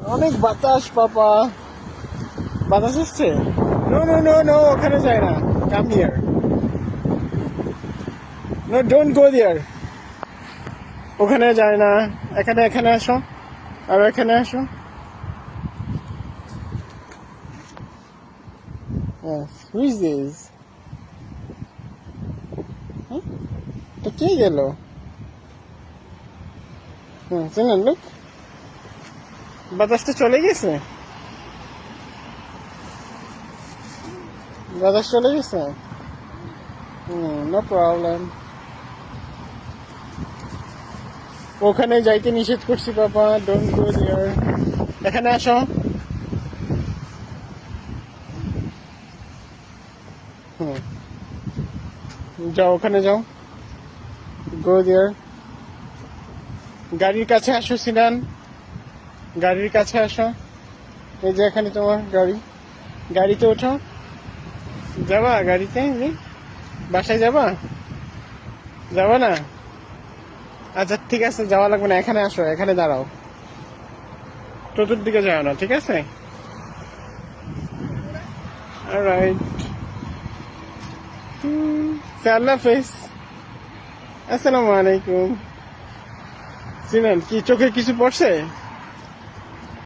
অনেক বাতাস পাপা, বাতাস আসছে। নো নো নো নো, ওখানে যায় না, come here. No, don't go there. ওখানে যায় না, এখানে এখানে আসো, আর এখানে আসো। Who is this? তো কে গেল? শুনুন, লোক, বাতাসটা চলে গেছে, বাতাস চলে গেছে। No problem. ওখানে যাইতে নিষেধ করছি বাবা, ডোন্ট গো দেয়ার। এখানে আসো। যাও, ওখানে যাও, গো দেয়ার। গাড়ির কাছে আসো সিনান, গাড়ির কাছে আসো। এই যে এখানে তোমার গাড়ি, গাড়িতে ওঠো। যাবা গাড়িতে? বাসায় যাবা? যাবা না? আচ্ছা ঠিক আছে, যাওয়া লাগবে না, এখানে আসো, এখানে দাঁড়াও, চতুর্দিকে যাও না, ঠিক আছে? অলরাইট, আল্লাহ হাফেজ, আসসালামু আলাইকুম। সিনান, কি চোখে কিছু পড়ছে?